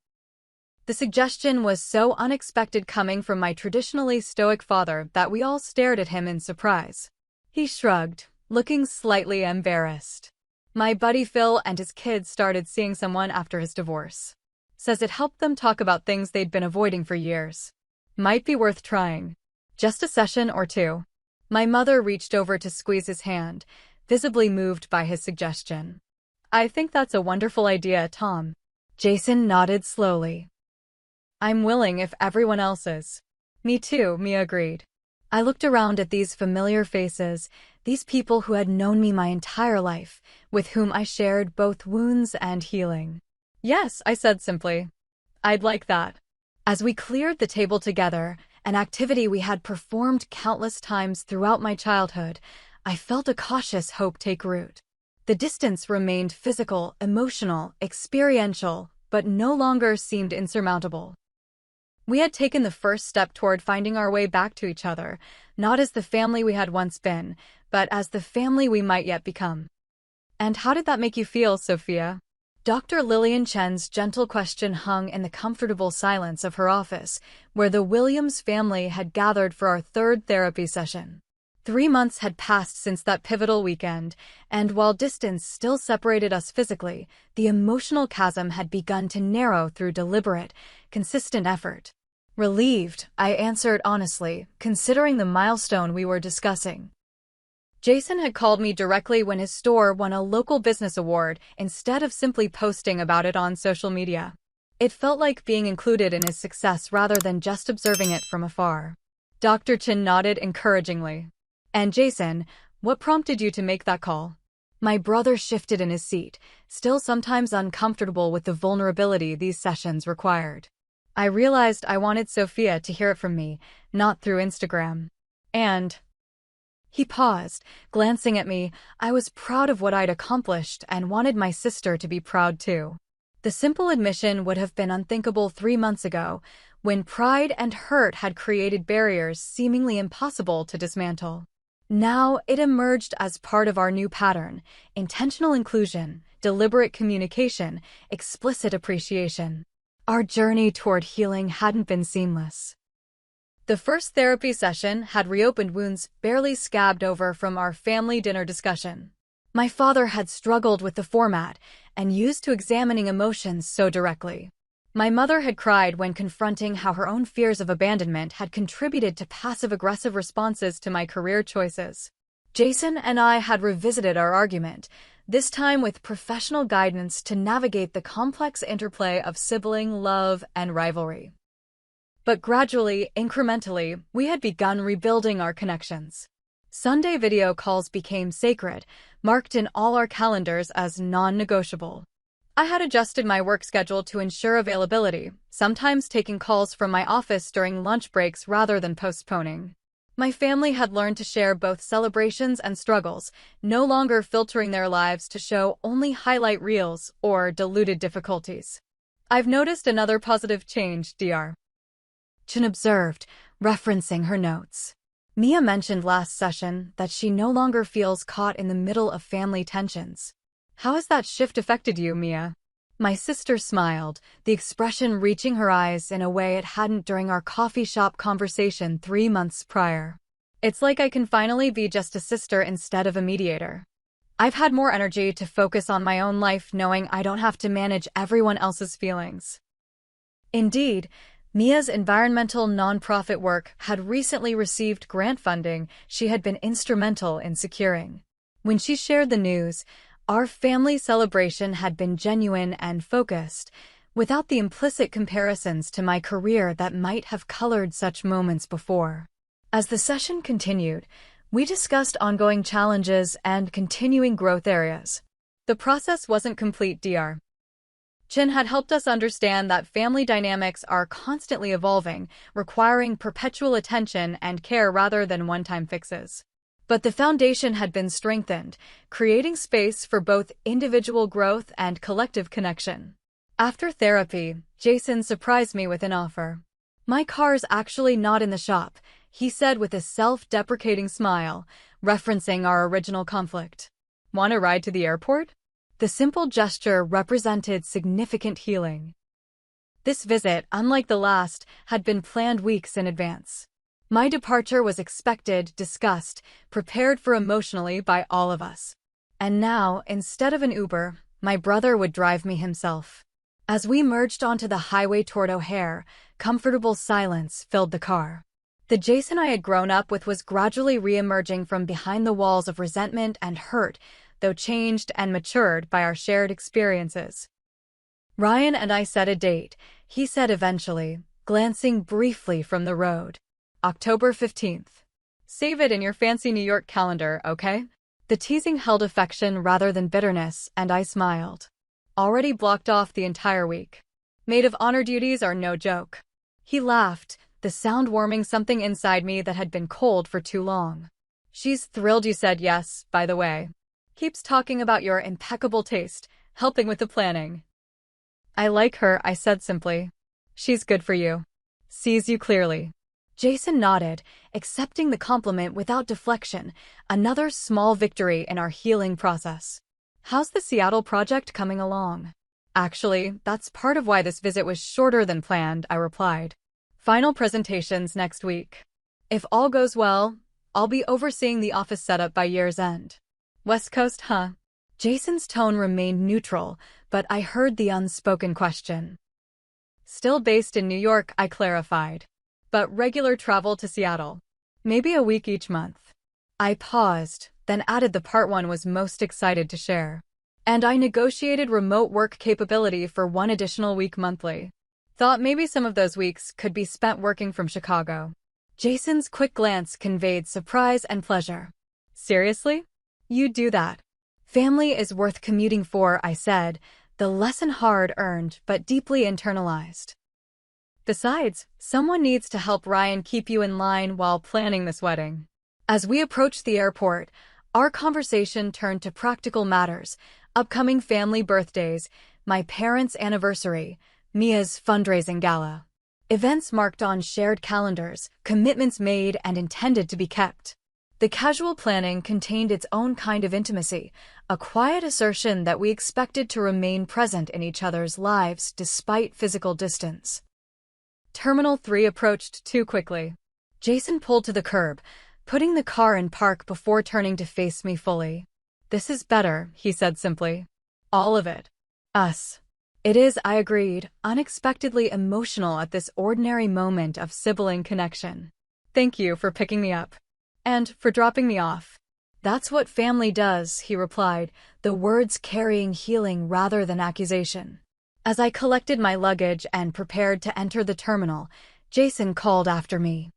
The suggestion was so unexpected coming from my traditionally stoic father that we all stared at him in surprise. He shrugged, looking slightly embarrassed. My buddy Phil and his kids started seeing someone after his divorce. Says it helped them talk about things they'd been avoiding for years. Might be worth trying. Just a session or two. My mother reached over to squeeze his hand, visibly moved by his suggestion. I think that's a wonderful idea, Tom. Jason nodded slowly. I'm willing if everyone else is. Me too, Mia agreed. I looked around at these familiar faces, these people who had known me my entire life, with whom I shared both wounds and healing. Yes, I said simply. I'd like that. As we cleared the table together, an activity we had performed countless times throughout my childhood, I felt a cautious hope take root. The distance remained physical, emotional, experiential, but no longer seemed insurmountable. We had taken the first step toward finding our way back to each other, not as the family we had once been, but as the family we might yet become. And how did that make you feel, Sophia? Dr. Lillian Chen's gentle question hung in the comfortable silence of her office, where the Williams family had gathered for our third therapy session. 3 months had passed since that pivotal weekend, and while distance still separated us physically, the emotional chasm had begun to narrow through deliberate, consistent effort. Relieved, I answered honestly, considering the milestone we were discussing. Jason had called me directly when his store won a local business award instead of simply posting about it on social media. It felt like being included in his success rather than just observing it from afar. Dr. Chen nodded encouragingly. And Jason, what prompted you to make that call? My brother shifted in his seat, still sometimes uncomfortable with the vulnerability these sessions required. I realized I wanted Sophia to hear it from me, not through Instagram. And he paused, glancing at me. I was proud of what I'd accomplished and wanted my sister to be proud too. The simple admission would have been unthinkable 3 months ago, when pride and hurt had created barriers seemingly impossible to dismantle. Now it emerged as part of our new pattern: intentional inclusion, deliberate communication, explicit appreciation. Our journey toward healing hadn't been seamless. The first therapy session had reopened wounds barely scabbed over from our family dinner discussion. My father had struggled with the format and used to examining emotions so directly. My mother had cried when confronting how her own fears of abandonment had contributed to passive-aggressive responses to my career choices. Jason and I had revisited our argument, this time with professional guidance to navigate the complex interplay of sibling love and rivalry. But gradually, incrementally, we had begun rebuilding our connections. Sunday video calls became sacred, marked in all our calendars as non-negotiable. I had adjusted my work schedule to ensure availability, sometimes taking calls from my office during lunch breaks rather than postponing. My family had learned to share both celebrations and struggles, no longer filtering their lives to show only highlight reels or diluted difficulties. I've noticed another positive change, Dr. Chen observed, referencing her notes. Mia mentioned last session that she no longer feels caught in the middle of family tensions. How has that shift affected you, Mia? My sister smiled, the expression reaching her eyes in a way it hadn't during our coffee shop conversation 3 months prior. It's like I can finally be just a sister instead of a mediator. I've had more energy to focus on my own life knowing I don't have to manage everyone else's feelings. Indeed, Mia's environmental nonprofit work had recently received grant funding she had been instrumental in securing. When she shared the news, our family celebration had been genuine and focused, without the implicit comparisons to my career that might have colored such moments before. As the session continued, we discussed ongoing challenges and continuing growth areas. The process wasn't complete, Dr. Chen had helped us understand that family dynamics are constantly evolving, requiring perpetual attention and care rather than one-time fixes. But the foundation had been strengthened, creating space for both individual growth and collective connection. After therapy, Jason surprised me with an offer. "My car's actually not in the shop," he said with a self-deprecating smile, referencing our original conflict. "Want a ride to the airport?" The simple gesture represented significant healing. This visit, unlike the last, had been planned weeks in advance. My departure was expected, discussed, prepared for emotionally by all of us. And now, instead of an Uber, my brother would drive me himself. As we merged onto the highway toward O'Hare, comfortable silence filled the car. The Jason I had grown up with was gradually re-emerging from behind the walls of resentment and hurt, though changed and matured by our shared experiences. "Ryan and I set a date," he said eventually, glancing briefly from the road. "October 15th. Save it in your fancy New York calendar, okay?" The teasing held affection rather than bitterness, and I smiled. Already blocked off the entire week. Maid of honor duties are no joke. He laughed, the sound warming something inside me that had been cold for too long. "She's thrilled you said yes, by the way. Keeps talking about your impeccable taste, helping with the planning." "I like her," I said simply. "She's good for you. Sees you clearly." Jason nodded, accepting the compliment without deflection, another small victory in our healing process. "How's the Seattle project coming along?" "Actually, that's part of why this visit was shorter than planned," I replied. "Final presentations next week. If all goes well, I'll be overseeing the office setup by year's end." "West Coast, huh?" Jason's tone remained neutral, but I heard the unspoken question. "Still based in New York," I clarified. "But regular travel to Seattle. Maybe a week each month." I paused, then added the part one was most excited to share. "And I negotiated remote work capability for 1 additional week monthly. Thought maybe some of those weeks could be spent working from Chicago." Jason's quick glance conveyed surprise and pleasure. "Seriously? You do that?" Family is worth commuting for, I said, the lesson hard-earned but deeply internalized. Besides, someone needs to help Ryan keep you in line while planning this wedding. As we approached the airport, our conversation turned to practical matters: upcoming family birthdays, my parents' anniversary, Mia's fundraising gala. Events marked on shared calendars, commitments made and intended to be kept. The casual planning contained its own kind of intimacy, a quiet assertion that we expected to remain present in each other's lives despite physical distance. Terminal 3 approached too quickly. Jason pulled to the curb, putting the car in park before turning to face me fully. "This is better," he said simply. "All of it. Us." "It is," I agreed, unexpectedly emotional at this ordinary moment of sibling connection. "Thank you for picking me up. And for dropping me off." "That's what family does," he replied, the words carrying healing rather than accusation. As I collected my luggage and prepared to enter the terminal, Jason called after me.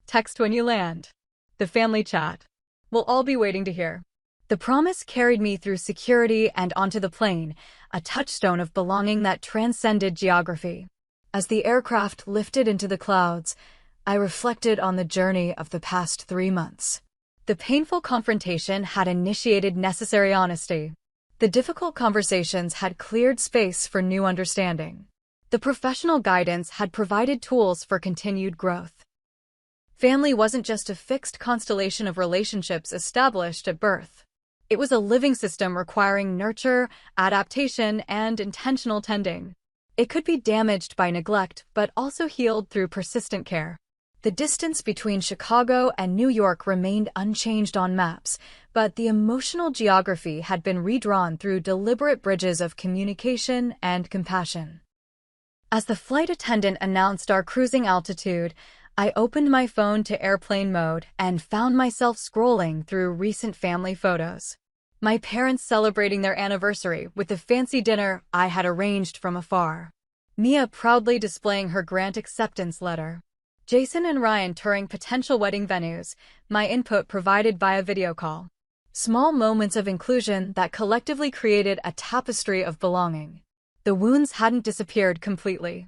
"Text when you land. The family chat. We'll all be waiting to hear." The promise carried me through security and onto the plane, a touchstone of belonging that transcended geography. As the aircraft lifted into the clouds, I reflected on the journey of the past 3 months. The painful confrontation had initiated necessary honesty. The difficult conversations had cleared space for new understanding. The professional guidance had provided tools for continued growth. Family wasn't just a fixed constellation of relationships established at birth. It was a living system requiring nurture, adaptation, and intentional tending. It could be damaged by neglect, but also healed through persistent care. The distance between Chicago and New York remained unchanged on maps, but the emotional geography had been redrawn through deliberate bridges of communication and compassion. As the flight attendant announced our cruising altitude, I opened my phone to airplane mode and found myself scrolling through recent family photos. My parents celebrating their anniversary with the fancy dinner I had arranged from afar. Mia proudly displaying her grant acceptance letter. Jason and Ryan touring potential wedding venues, my input provided via video call. Small moments of inclusion that collectively created a tapestry of belonging. The wounds hadn't disappeared completely.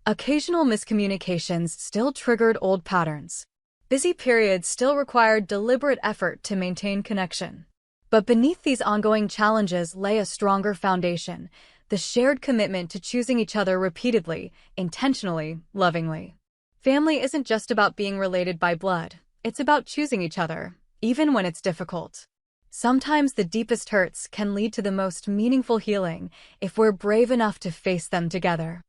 Occasional miscommunications still triggered old patterns. Busy periods still required deliberate effort to maintain connection. But beneath these ongoing challenges lay a stronger foundation, the shared commitment to choosing each other repeatedly, intentionally, lovingly. Family isn't just about being related by blood. It's about choosing each other, even when it's difficult. Sometimes the deepest hurts can lead to the most meaningful healing if we're brave enough to face them together.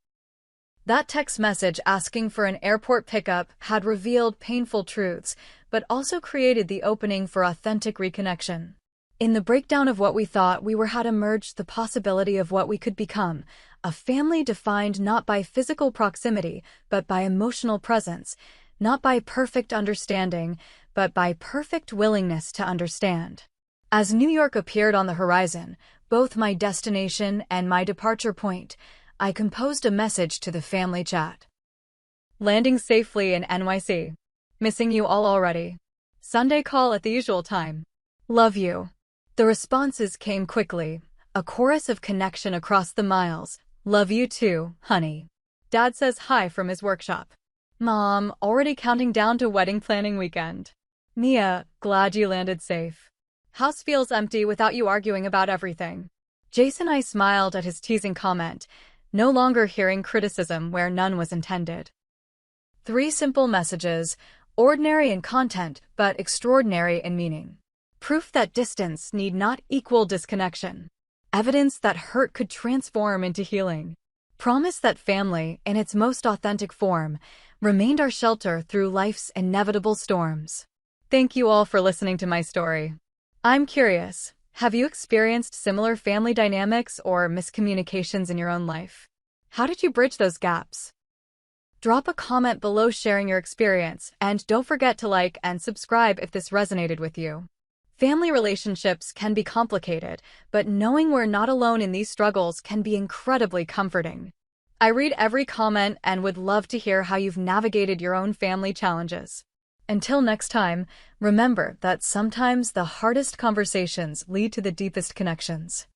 That text message asking for an airport pickup had revealed painful truths, but also created the opening for authentic reconnection. In the breakdown of what we thought we were had emerged the possibility of what we could become, a family defined not by physical proximity, but by emotional presence, not by perfect understanding, but by perfect willingness to understand. As New York appeared on the horizon, both my destination and my departure point, I composed a message to the family chat. "Landing safely in NYC. Missing you all already. Sunday call at the usual time. Love you." The responses came quickly, a chorus of connection across the miles. "Love you too, honey." Dad says hi from his workshop. Mom, already counting down to wedding planning weekend. Mia, glad you landed safe. House feels empty without you arguing about everything. Jason I smiled at his teasing comment, no longer hearing criticism where none was intended. 3 simple messages, ordinary in content, but extraordinary in meaning. Proof that distance need not equal disconnection. Evidence that hurt could transform into healing. Promise that family, in its most authentic form, remained our shelter through life's inevitable storms. Thank you all for listening to my story. I'm curious, have you experienced similar family dynamics or miscommunications in your own life? How did you bridge those gaps? Drop a comment below sharing your experience, and don't forget to like and subscribe if this resonated with you. Family relationships can be complicated, but knowing we're not alone in these struggles can be incredibly comforting. I read every comment and would love to hear how you've navigated your own family challenges. Until next time, remember that sometimes the hardest conversations lead to the deepest connections.